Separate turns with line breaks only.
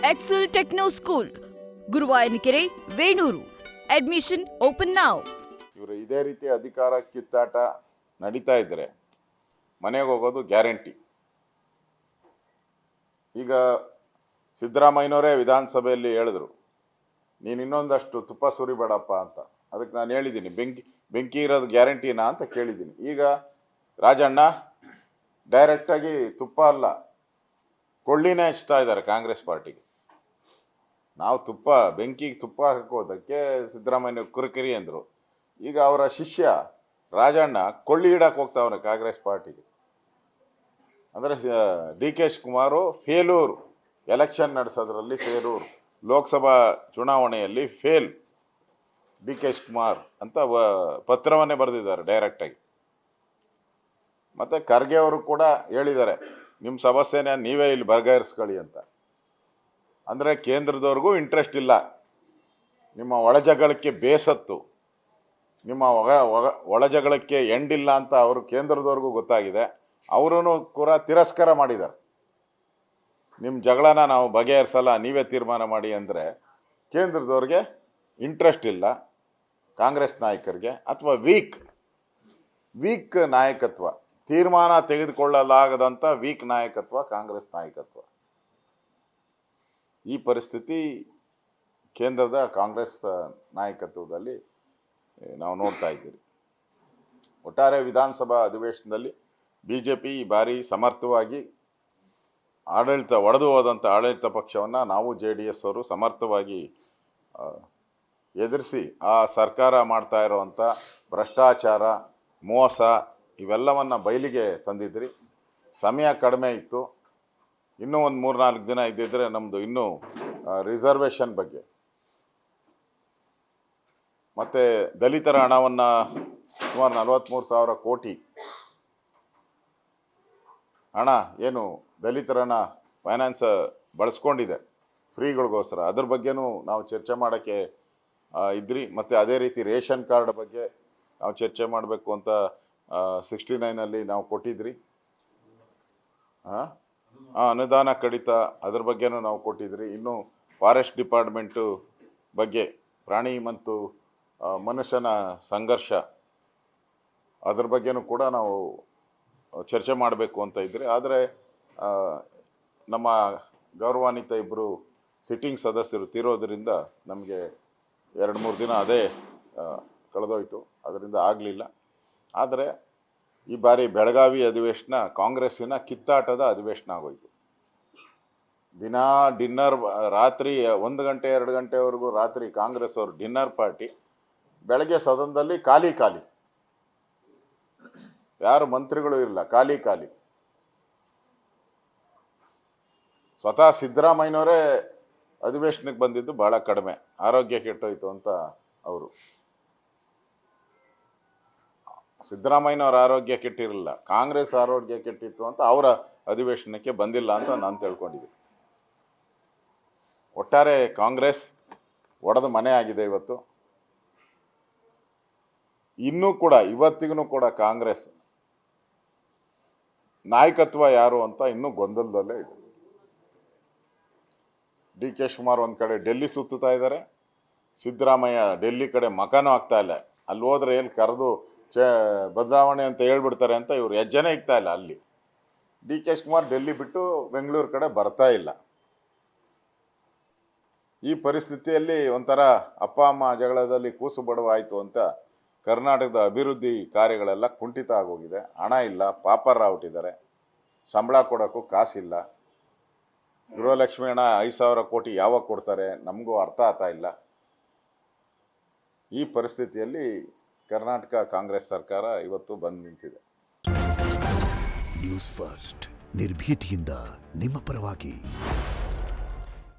Excel Techno School, Guruvayanakere, Venur. Admission open now.
ಇವರು ಇದೇ ರೀತಿ ಅಧಿಕಾರ ಕಿತ್ತಾಟ ನಡೀತಾ ಇದ್ರೆ ಮನೆಗೆ ಹೋಗೋದು ಗ್ಯಾರಂಟಿ. ಈಗ ಸಿದ್ದರಾಮಯ್ಯನವರೇ ವಿಧಾನಸಭೆಯಲ್ಲಿ ಹೇಳಿದ್ರು, ನೀನು ಇನ್ನೊಂದಷ್ಟು ತುಪ್ಪ ಸುರಿಬೇಡಪ್ಪ ಅಂತ. ಅದಕ್ಕೆ ನಾನು ಹೇಳಿದ್ದೀನಿ, ಬೆಂಕಿ ಇರೋದು ಗ್ಯಾರಂಟಿನಾ ಅಂತ ಕೇಳಿದ್ದೀನಿ. ಈಗ ರಾಜಣ್ಣ ಡೈರೆಕ್ಟಾಗಿ ತುಪ್ಪ ಅಲ್ಲ, ಕೊಳ್ಳಿನೇ ಹಚ್ತಾ ಇದ್ದಾರೆ ಕಾಂಗ್ರೆಸ್ ಪಾರ್ಟಿಗೆ. ನಾವು ಬೆಂಕಿಗೆ ತುಪ್ಪ ಹಾಕೋದಕ್ಕೆ ಸಿದ್ದರಾಮಯ್ಯ ಕುರುಕಿರಿ ಅಂದರು. ಈಗ ಅವರ ಶಿಷ್ಯ ರಾಜಣ್ಣ ಕೊಳ್ಳಿ ಇಡಕ್ಕೆ ಹೋಗ್ತಾವನೆ ಕಾಂಗ್ರೆಸ್ ಪಾರ್ಟಿಗೆ. ಅಂದರೆ D K Shivakumar failure, election ನಡೆಸೋದ್ರಲ್ಲಿ ಫೇಲೂರ್, ಲೋಕಸಭಾ ಚುನಾವಣೆಯಲ್ಲಿ ಫೇಲ್ ಡಿ ಕೆ ಶಿವಕುಮಾರ್ ಅಂತ ಪತ್ರವನ್ನೇ ಬರೆದಿದ್ದಾರೆ ಡೈರೆಕ್ಟಾಗಿ. ಮತ್ತು ಖರ್ಗೆ ಅವರು ಕೂಡ ಹೇಳಿದ್ದಾರೆ, ನಿಮ್ಮ ಸಮಸ್ಯೆನ ನೀವೇ ಇಲ್ಲಿ ಬಗೆಹರಿಸ್ಕೊಳ್ಳಿ ಅಂತ. ಅಂದರೆ ಕೇಂದ್ರದವ್ರಿಗೂ ಇಂಟ್ರೆಸ್ಟ್ ಇಲ್ಲ, ನಿಮ್ಮ ಒಳಜಗಳಕ್ಕೆ ಬೇಸತ್ತು, ನಿಮ್ಮ ಒಳಜಗಳಕ್ಕೆ ಎಂಡಿಲ್ಲ ಅಂತ ಅವರು ಕೇಂದ್ರದವ್ರಿಗೂ ಗೊತ್ತಾಗಿದೆ. ಅವರೂ ಕೂಡ ತಿರಸ್ಕಾರ ಮಾಡಿದ್ದಾರೆ. ನಿಮ್ಮ ಜಗಳನ ನಾವು ಬಗೆಹರಿಸಲ್ಲ, ನೀವೇ ತೀರ್ಮಾನ ಮಾಡಿ ಅಂದರೆ ಕೇಂದ್ರದವ್ರಿಗೆ ಇಂಟ್ರೆಸ್ಟ್ ಇಲ್ಲ. ಕಾಂಗ್ರೆಸ್ ನಾಯಕರಿಗೆ ಅಥವಾ ವೀಕ್ ನಾಯಕತ್ವ, ತೀರ್ಮಾನ ತೆಗೆದುಕೊಳ್ಳಲಾಗದಂಥ ವೀಕ್ ನಾಯಕತ್ವ ಕಾಂಗ್ರೆಸ್ ನಾಯಕತ್ವ. ಈ ಪರಿಸ್ಥಿತಿ ಕೇಂದ್ರದ ಕಾಂಗ್ರೆಸ್ ನಾಯಕತ್ವದಲ್ಲಿ ನಾವು ನೋಡ್ತಾ ಇದ್ದೀವಿ. ಒಟ್ಟಾರೆ ವಿಧಾನಸಭಾ ಅಧಿವೇಶನದಲ್ಲಿ BJP ಈ ಬಾರಿ ಸಮರ್ಥವಾಗಿ ಒಡೆದು ಹೋದಂಥ ಆಡಳಿತ ಪಕ್ಷವನ್ನು ನಾವು JDS ಅವರು ಸಮರ್ಥವಾಗಿ ಎದುರಿಸಿ ಆ ಸರ್ಕಾರ ಮಾಡ್ತಾ ಇರುವಂಥ ಭ್ರಷ್ಟಾಚಾರ, ಮೋಸ ಇವೆಲ್ಲವನ್ನು ಬಯಲಿಗೆ ತಂದಿದ್ರಿ. ಸಮಯ ಕಡಿಮೆ ಇತ್ತು, ಇನ್ನೂ ಒಂದು 3-4 ದಿನ ಇದ್ದಿದ್ದರೆ ನಮ್ಮದು ಇನ್ನೂ ರಿಸರ್ವೇಷನ್ ಬಗ್ಗೆ ಮತ್ತು ದಲಿತರ ಹಣವನ್ನು ಸುಮಾರು 43,000 ಕೋಟಿ ಹಣ ಏನು ದಲಿತರನ್ನ ಫೈನಾನ್ಸ್ ಬಳಸ್ಕೊಂಡಿದೆ ಫ್ರೀಗಳಿಗೋಸ್ಕರ, ಅದ್ರ ಬಗ್ಗೆನೂ ನಾವು ಚರ್ಚೆ ಮಾಡೋಕ್ಕೆ ಇದ್ರಿ. ಮತ್ತು ಅದೇ ರೀತಿ ರೇಷನ್ ಕಾರ್ಡ್ ಬಗ್ಗೆ ನಾವು ಚರ್ಚೆ ಮಾಡಬೇಕು ಅಂತ 69 ನಾವು ಕೊಟ್ಟಿದ್ರಿ. ಅನುದಾನ ಕಡಿತ ಅದ್ರ ಬಗ್ಗೆನೂ ನಾವು ಕೊಟ್ಟಿದ್ರಿ. ಇನ್ನು ಫಾರೆಸ್ಟ್ ಡಿಪಾರ್ಟ್ಮೆಂಟು ಬಗ್ಗೆ ಪ್ರಾಣಿ ಮತ್ತು ಮನುಷ್ಯನ ಸಂಘರ್ಷ ಅದ್ರ ಬಗ್ಗೆನೂ ಕೂಡ ನಾವು ಚರ್ಚೆ ಮಾಡಬೇಕು ಅಂತ ಇದ್ರಿ. ಆದರೆ ನಮ್ಮ ಗೌರವಾನ್ವಿತ ಇಬ್ಬರು ಸಿಟ್ಟಿಂಗ್ ಸದಸ್ಯರು ತೀರೋದ್ರಿಂದ ನಮಗೆ 2-3 ದಿನ ಅದೇ ಕಳೆದೋಯ್ತು, ಅದರಿಂದ ಆಗಲಿಲ್ಲ. ಆದರೆ ಈ ಬಾರಿ ಬೆಳಗಾವಿ ಅಧಿವೇಶನ ಕಾಂಗ್ರೆಸ್ಸಿನ ಕಿತ್ತಾಟದ ಅಧಿವೇಶನ ಆಗೋಯ್ತು. ದಿನ ಡಿನ್ನರ್, ರಾತ್ರಿ 1 ಗಂಟೆ 2 ಗಂಟೆವರೆಗೂ ರಾತ್ರಿ ಕಾಂಗ್ರೆಸ್ ಅವರು ಡಿನ್ನರ್ ಪಾರ್ಟಿ, ಬೆಳಗ್ಗೆ ಸದನದಲ್ಲಿ ಖಾಲಿ, ಯಾರು ಮಂತ್ರಿಗಳು ಇಲ್ಲ, ಖಾಲಿ. ಸ್ವತಃ ಸಿದ್ದರಾಮಯ್ಯನವರೇ ಅಧಿವೇಶನಕ್ಕೆ ಬಂದಿದ್ದು ಭಾಳ ಕಡಿಮೆ, ಆರೋಗ್ಯ ಕೆಟ್ಟೋಯ್ತು ಅಂತ ಅವರು. ಸಿದ್ದರಾಮಯ್ಯನವರ ಆರೋಗ್ಯ ಕೆಟ್ಟಿರಲಿಲ್ಲ, ಕಾಂಗ್ರೆಸ್ ಆರೋಗ್ಯ ಕೆಟ್ಟಿತ್ತು ಅಂತ ಅವರ ಅಧಿವೇಶನಕ್ಕೆ ಬಂದಿಲ್ಲ ಅಂತ ನಾನು ತಿಳ್ಕೊಂಡಿದ್ದೆ. ಒಟ್ಟಾರೆ ಕಾಂಗ್ರೆಸ್ ಒಡೆದ ಮನೆ ಆಗಿದೆ ಇವತ್ತು. ಇನ್ನೂ ಕೂಡ ಇವತ್ತಿಗೂ ಕೂಡ ಕಾಂಗ್ರೆಸ್ ನಾಯಕತ್ವ ಯಾರು ಅಂತ ಇನ್ನೂ ಗೊಂದಲದಲ್ಲೇ ಇದೆ. ಡಿ ಕೆ ಶಿವಕುಮಾರ್ ಒಂದು ಕಡೆ ಡೆಲ್ಲಿ ಸುತ್ತುತ್ತಾ ಇದ್ದಾರೆ, ಸಿದ್ದರಾಮಯ್ಯ ಡೆಲ್ಲಿ ಕಡೆ ಮಕನೂ ಆಗ್ತಾ ಇಲ್ಲ. ಅಲ್ಲಿ ಹೋದ್ರೆ ಏನು ಕರೆದು ಬದಲಾವಣೆ ಅಂತ ಹೇಳ್ಬಿಡ್ತಾರೆ ಅಂತ ಇವ್ರು ಹೆಜ್ಜೆನೇ ಇಕ್ತಾ ಇಲ್ಲ ಅಲ್ಲಿ. ಡಿ ಕೆ ಶಿವಕುಮಾರ್ ಡೆಲ್ಲಿ ಬಿಟ್ಟು ಬೆಂಗಳೂರು ಕಡೆ ಬರ್ತಾ ಇಲ್ಲ. ಈ ಪರಿಸ್ಥಿತಿಯಲ್ಲಿ ಒಂಥರ ಅಪ್ಪ ಅಮ್ಮ ಜಗಳದಲ್ಲಿ ಕೂಸು ಬಡವಾಯಿತು ಅಂತ ಕರ್ನಾಟಕದ ಅಭಿವೃದ್ಧಿ ಕಾರ್ಯಗಳೆಲ್ಲ ಕುಂಠಿತ ಆಗೋಗಿದೆ. ಹಣ ಇಲ್ಲ, ಪಾಪರ ಹುಟ್ಟಿದ್ದಾರೆ, ಸಂಬಳ ಕೊಡೋಕ್ಕೂ ಕಾಸಿಲ್ಲ. ಗೃಹಲಕ್ಷ್ಮಿ ಹಣ 5,000 ಕೋಟಿ ಯಾವಾಗ ಕೊಡ್ತಾರೆ ನಮಗೂ ಅರ್ಥ ಆಗ್ತಾ ಇಲ್ಲ. ಈ ಪರಿಸ್ಥಿತಿಯಲ್ಲಿ ಕರ್ನಾಟಕ ಕಾಂಗ್ರೆಸ್ ಸರ್ಕಾರ ಇವತ್ತು ಬಂದು ನಿಂತಿದೆ.
ನ್ಯೂಸ್ ಫಸ್ಟ್, ನಿರ್ಭೀತಿಯಿಂದ ನಿಮ್ಮ ಪರವಾಗಿ.